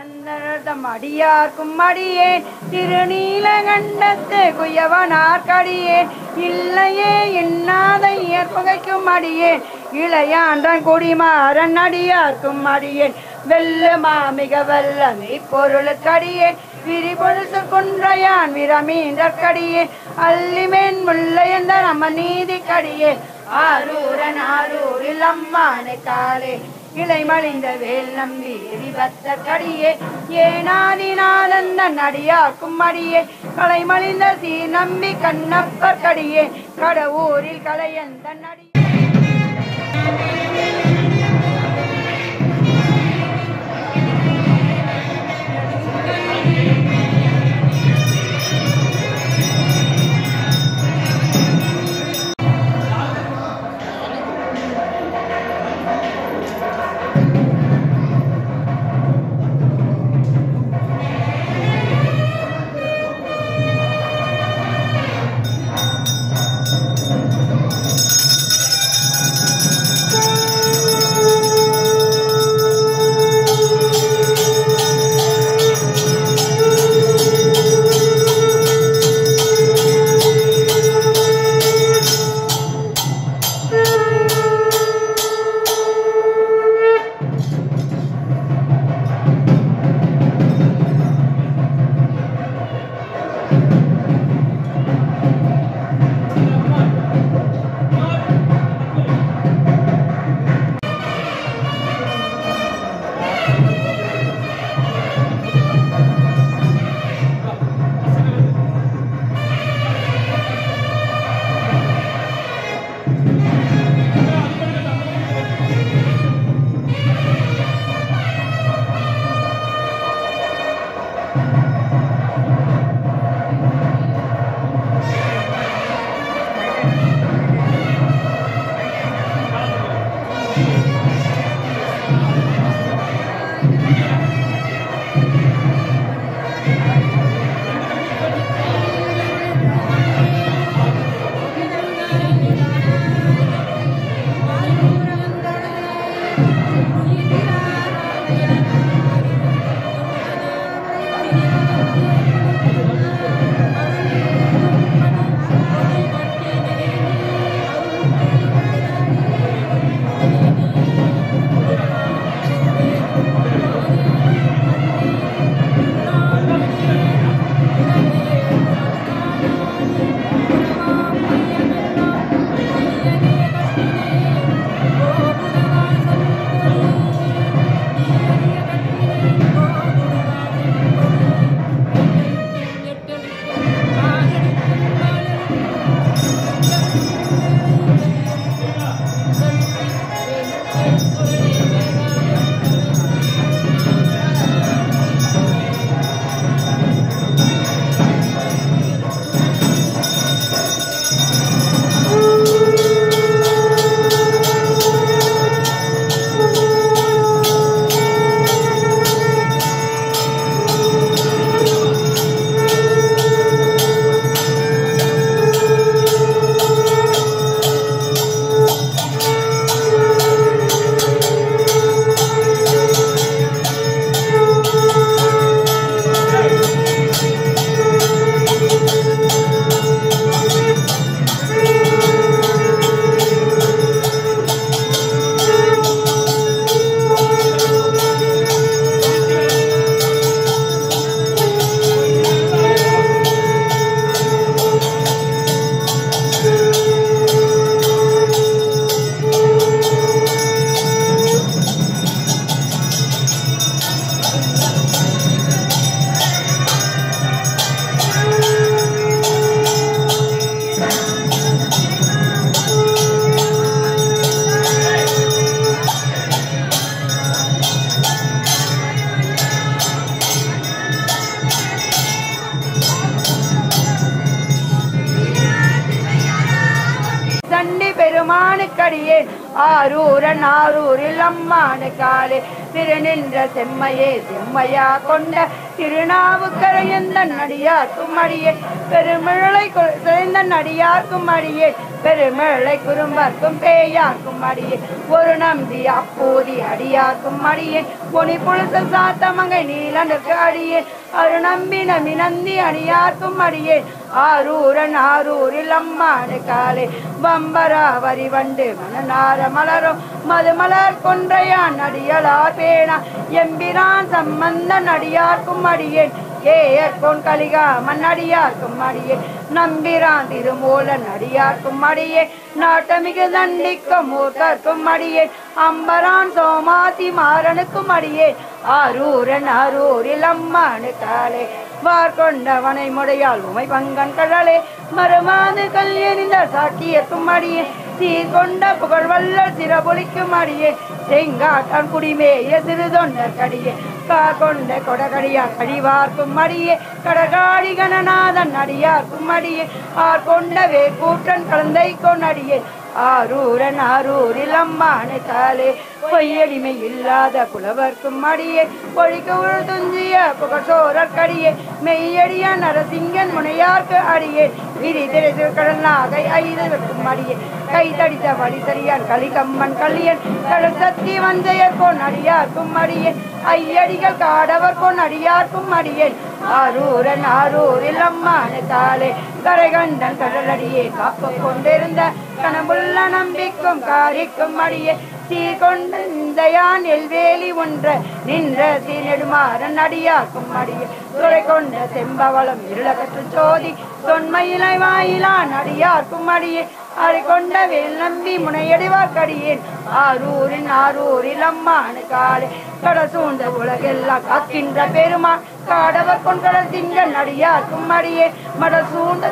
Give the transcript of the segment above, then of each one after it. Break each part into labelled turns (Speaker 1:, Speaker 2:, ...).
Speaker 1: அந்தம் அடியார்க்கும் அடியேன் திருநீலகண்டத்து குயவனார்க்கடியேன் இல்லையே எண்ணாத ஏற்பகைக்கும் அடியேன் இளையாண்டன் குடிமாறன் அடியார்க்கும் அடியேன் வெல்லுமா மிக வல்லமை பொருளுக்கடியேன் விரிபொழுசு குன்றையான் விரமீன்றற்கடியேன் அல்லிமேன் முல்லையந்த நம்ம நீதிக்கடியேன் ஆரூரன் ஆரூரில் அம்மானை காலே இலை மலிந்த வேல் நம்பி விபத்த கடியே ஏனாதினாலந்தன் அடியாக்கும் அடியே கலை மலிந்த சீ நம்பி கண்ணப்பர் கடியே கடவுரில் கலையந்தன் அடியே பெருமானுக்கடியேன் ஆரூரன் ஆரூரில் அம்மானு காலே திருநின்ற செம்மையே செம்மையா கொண்ட திருநாவுக்கரையந்தன் அடியார்க்கும் அடியே பெருமிழலை சிறந்த அடியார்க்கும் அடியே பெருமிழலை குறும்பர்க்கும் பேயார்க்கும் அடியே ஒரு நம்பி அப்போதி அடியார்க்கும் அடியே பொனி புழுத்த சாத்தமங்கை நீலனுக்கு அடியே அரு நம்பி நம்பி நந்தி அடியார்க்கும் அடியே ஆரூரன் ஆரூரில் அம்மாடு காலே வம்பராவரி வண்டு மணநார மலரும் மதுமலர் கொன்றையான் அடியலார் பேணா எம்பிரான் சம்பந்தன் அடியார்க்கும் அடியேன் ஏயற்கோன் கலிகாமன் அடியார்க்கும் அடியே நம்பிரான் திருமூலன் அடியார்க்கும் அடியே நாட்டமிகு தண்டிக்கும் மூர்க்கர்க்கும் அடியே அம்பரான் சோமாதி மாறனுக்கும் அடியே ஆரூரன் ஆரூரில் அம்மானு காலே வார்கொண்டவனை முடையால் உமை பங்கன் கடலே மறுமாது கல்யணிந்த சாக்கியர்க்கும் அடியே சீர்கொண்ட புகழ்வல்ல சிறபொலிக்கும் அடியே செங்காட்டான் குடிமேய சிறுதொண்டர் கடியே கொண்ட கொடகடியா கடிவார்க்கும் அடியே கடகாடி கணநாதன் அடியார்க்கும் அடியே ஆர்கொண்டவே கூற்றன் கலந்தை கொண்டடியே ஆரூரன் ஆரூரில் அம்மானு காலே பொய்யடிமை இல்லாத புலவர்க்கும் அடியே பொழிக்கு துஞ்சிய புகழோரர் கடியே மெய்யடிய நரசிங்கன் முனையார்க்கு அடியே விரி திரைசு கடல் நாகை ஐதற்கும் அடியே கை தடித்த வழி சரியான் கலிகம்மன் கல்லியன் கடல் சக்தி வஞ்சையர் பொன் அடியார்க்கும் அடியே ஐயடிகள் காடவர் பொன் அடியார்க்கும் அடியேன் ஆரூரன் ஆரூரில் அம்மானு காலே கரைகண்டன் கடலடியே காப்பு கொண்டிருந்த கனமுள்ள நம்பிக்கும் காரிக்கும் அடியே சீர்கொண்டையான் எல்வேலி ஒன்ற நின்ற சீனெடுமாறன் அடியார்க்கும் அடியே துறை கொண்ட செம்பவளம் இருளகற்று சோதி தொன்மையிலை வாயிலான் அடியார்க்கும் அடியே அரை கொண்ட வேல் நம்பி முனையடிவார்க்கடியேன் ஆரூரின் ஆரூரில் அம்மானு காலே கட சூழ்ந்த உலகெல்லாம் காக்கின்ற பெருமான் காடவர் கொண்டடல் திங்கள் அடியார்க்கும் அடியே மட சூழ்ந்த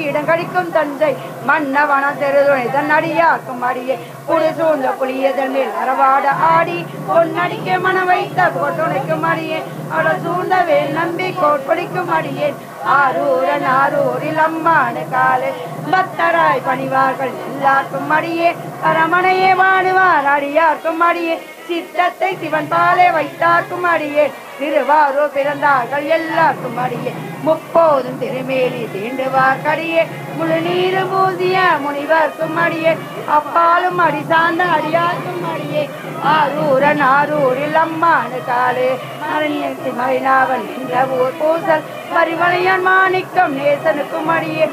Speaker 1: இடம் கடிக்கும் தஞ்சை மன்னவன தெருதுணை தன் அடியார்க்கும் அடியே குடி சூழ்ந்த புளியதன் மேல் அறவாட ஆடி பொன்னடிக்க மன வைத்த கோட்டுணைக்கும் அடியே அட சூழ்ந்த வேல் நம்பி கோட்படிக்கும் அடியேன் ஆரூரன் ஆரூரில் அம்மானு காலே பக்தராய் பணிவார்கள் எல்லாருக்கும் அடியே அரமனையே வாடுவார் அடியார்க்கும் அடியே சித்தத்தை சிவன் பாலே வைத்தார்க்கும் அடியே திருவாரூர் பிறந்தார்கள் எல்லாருக்கும் அடியே முப்போதும் திருமேலி தீண்டுவார் கடியே முழு நீரு பூசிய முனிவர்க்கும் அடியே அப்பாலும் அடி சார்ந்த அடியார்க்கும் அடியே ஆரூரன் ஆரூரில் அம்மானு காலே அரண்யத்தி மகிழாவன் என்ற ஊர் பூசல் பரிவளையான் மாணிக்கம் நேசனுக்கும் அடியே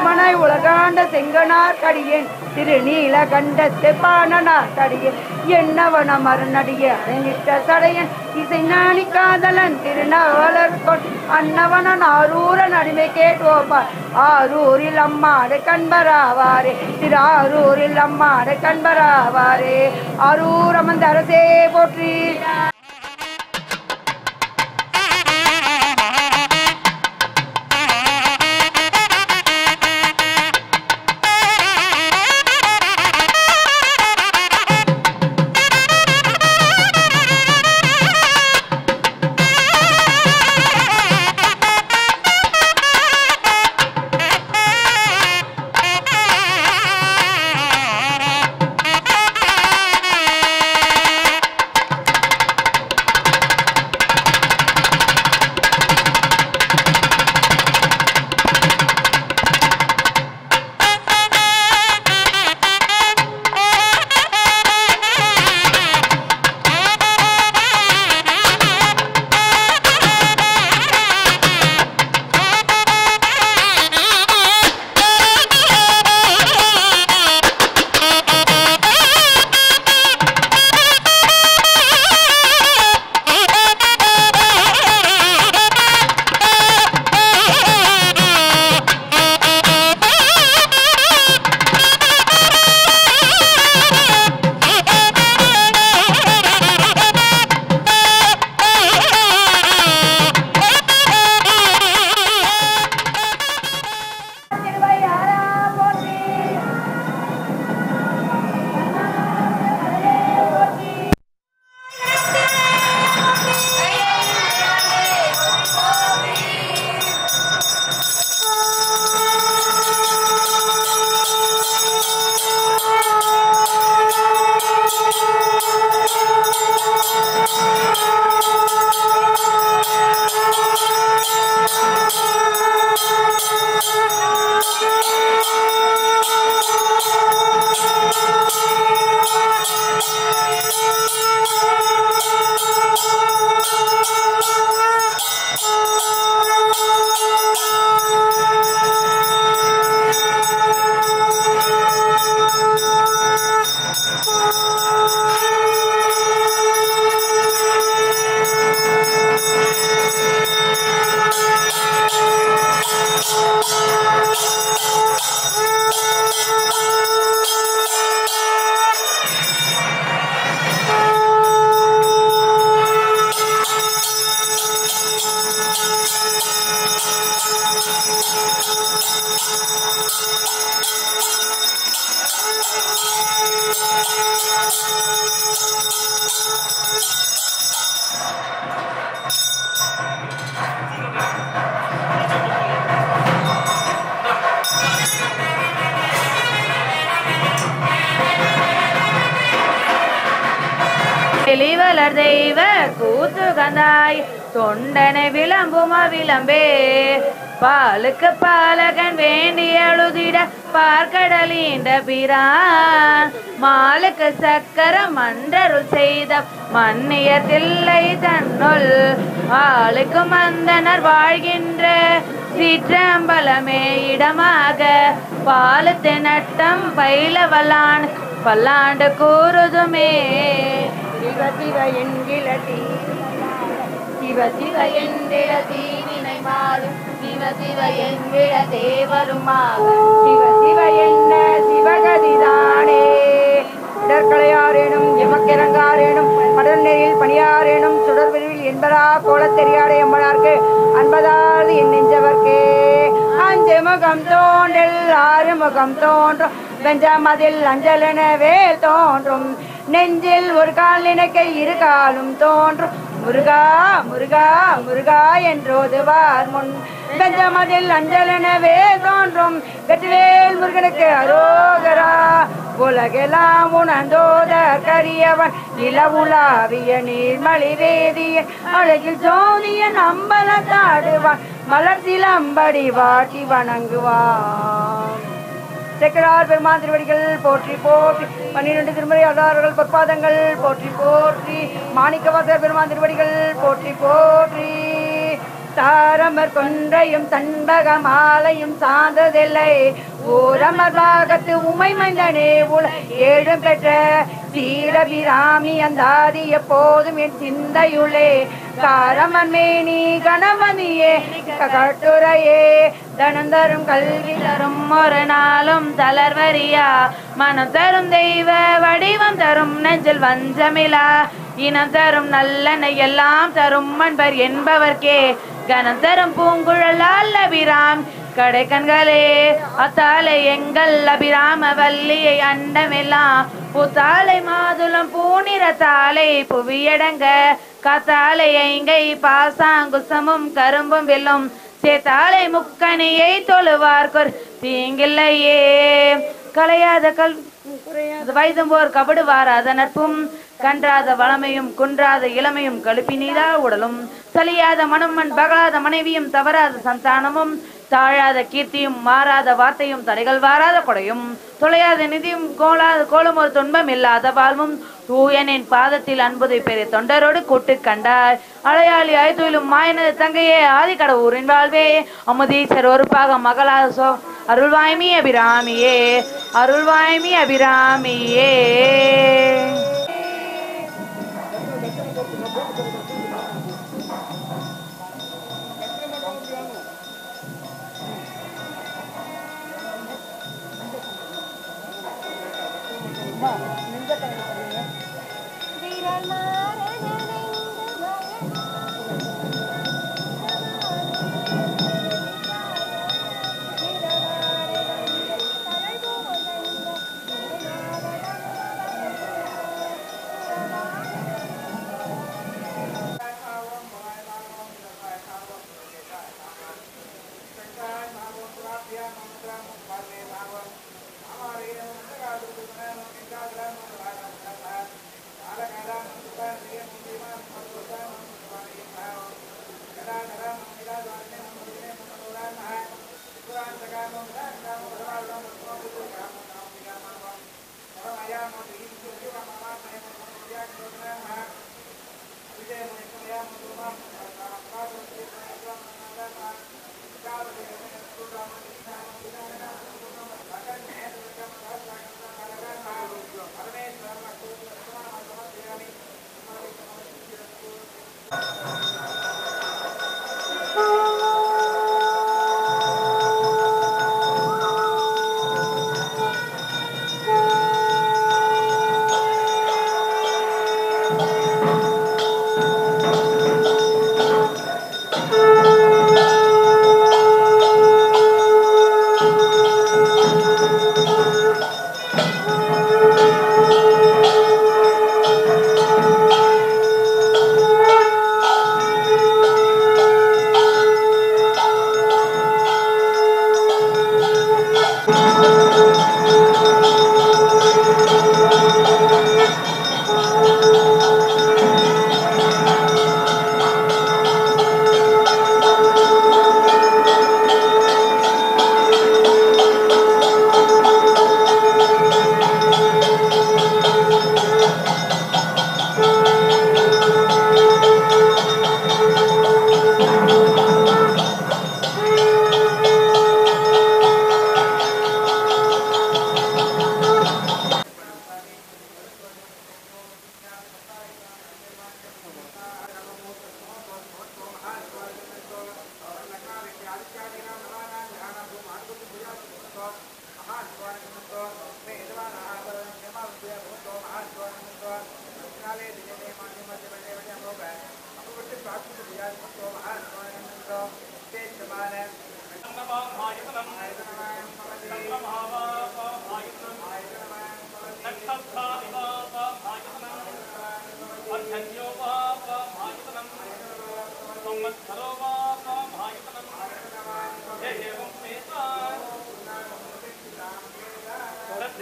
Speaker 1: மனை உலகாண்ட செங்கனார் கடியேன் திருநீல கண்டத்து பாணனார் கடியேன் என்னவன மரணடிய அடைநிட்ட சடையன் இசை நாணி காதலன் திருநாவலர் கொன் அன்னவனன் ஆரூரன் அடிமை கேட்டுவோப்பார் ஆரூரில் அம்மாடு கண்பராவாரே திரு ஆரூரில் அம்மாடு கண்பராவாரே ஆரூர் அமர்ந்த அரசே போற்றி.
Speaker 2: வெளிவளர் தெய்வ கூத்துகந்தாய் தொண்டனை விளம்புமா விளம்பே பாலுக்கு பாலகன் வேண்டி எழுதிட பார்க்கடலீண்ட பிரான் மாலுக்கு சக்கர மன்றருள் செய்த மன்னிய தில்லை தன்னுள் ஆளுக்கு மந்தனர் வாழ்கின்ற சிற்றம்பலமே இடமாக பாலத்து நட்டம் பயிலவலான் பல்லாண்டு கூறுதுமே
Speaker 1: சிவ சிவ என்கிற சிவ சிவ என்கிற தீவினை மாறும் சிவ சிவ என்கிற தேவருமாக சிவ சிவ என்ன சிவகதிதானே இடர்களையாரேனும் எமக்கிறங்காரேனும் கடல் நெறியில் பணியாரேனும் சுடர் விரிவில் என்பதா கோலத் தெரியாடே எம்பனார்க்கு அன்பதாவது என் நெஞ்சவர்க்கே அஞ்சு முகம் தோன்றல் ஆறு முகம் தோன்றும் வெஞ்சமதில் அஞ்சலெனவே தோன்றும் நெஞ்சில் ஒரு கால் நினைக்க இரு காலும் தோன்றும் முருகா முருகா முருகா என்றோதுவார் முன் வெஞ்சமதில் அஞ்சலெனவே தோன்றும் வெற்றிவேல் முருகனுக்கு அரோகரா உலகெல்லாம் உணர்ந்தோத கரியவன் நிலவுலாவிய நீர்மலி வேதியன் அழகில் ஜோதியன் அம்பலத்தாடுவான் மலர் சிலம்படி வாட்டி வணங்குவான் சேக்கரார் பெருமான் திருவடிகள் போற்றி போற்றி 12 திருமுறை ஆதாரர்கள் பொற்பாதங்கள் போற்றி போற்றி மாணிக்கவாசர் பெருமான் திருவடிகள் போற்றி போற்றி தாரமர் கொன்றையும் தன்பக மாலையும் சார்ந்ததில்லை ஊரமர் பாகத்து உமை மைந்தனே உல ஏழும் பெற்ற சீரபிராமி அந்தாதி எப்போதும் என் சிந்தையுளே காரமன் மேனி கணவனியே கட்டுரையே தனம் தரும் கல்வி தரும் ஒரு நாளும் தளர்வரியா மனம் தரும் தெய்வ வடிவம் தரும் நெஞ்சில் வஞ்சமிலா இனம் தரும் நல்லெண்ணெய் எல்லாம் தரும் அன்பர் என்பவர்க்கே கனம் தரும் பூங்குழலால் அபிராம் கடை கண்களே அத்தாலை எங்கள் அபிராம வல்லியை அண்டமெல்லாம் பூத்தாலை மாதுளம் பூநிற தாலை புவியடங்க காத்தாலை ஐங்கை பாசாங்குசமும் கரும்பும் வெல்லும் சேத்தாலை முக்கணியை தொழுவார்கொர் தீங்கில்லையே கலையாத வயதும்போர் கபடு வாராத நட்பும் கன்றாத வளமையும் குன்றாத இளமையும் கழுப்பினீரா உடலும் சலியாத மனமன் பகலாத மனைவியும் தவறாத சந்தானமும் தாழாத கீர்த்தியும் மாறாத வார்த்தையும் தடைகள் வாராத கொடையும் தொலையாத நிதியும் கோலும் ஒரு துன்பம் இல்லாத வாழ்வும் தூயனின் பாதத்தில் அன்புதை பெரிய தொண்டரோடு கூட்டு கண்டாய் அலையாளி ஆய்துயிலும் மாயனது தங்கையே ஆதி கடவுரின் வாழ்வே அமுதீசர் ஒரு பாக மகளாசோ அருள்வாய்மி அபிராமியே அருள்வாய்மி அபிராமியே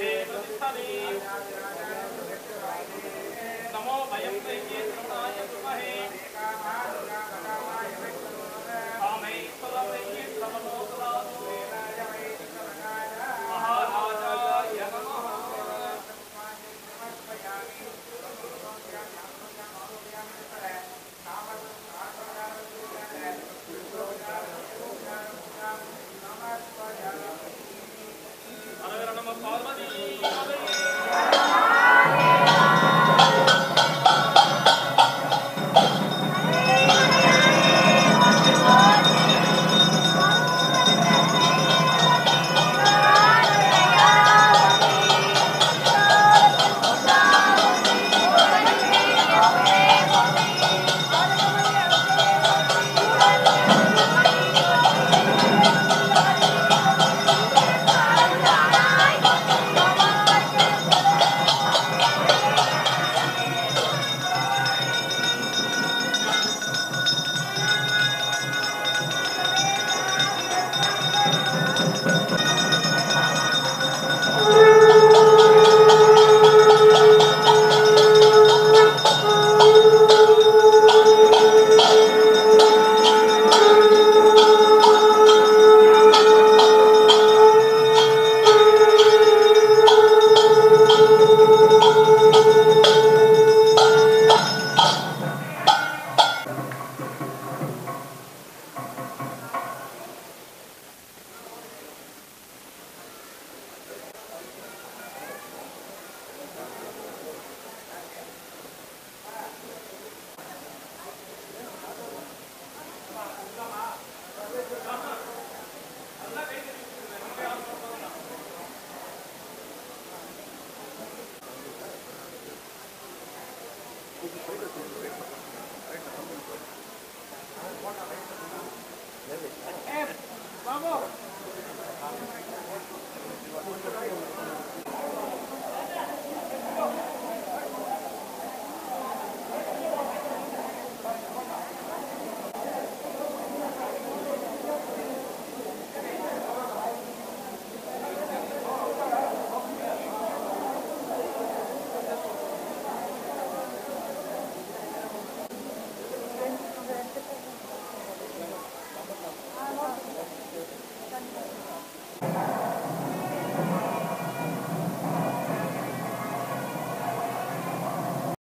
Speaker 3: Dev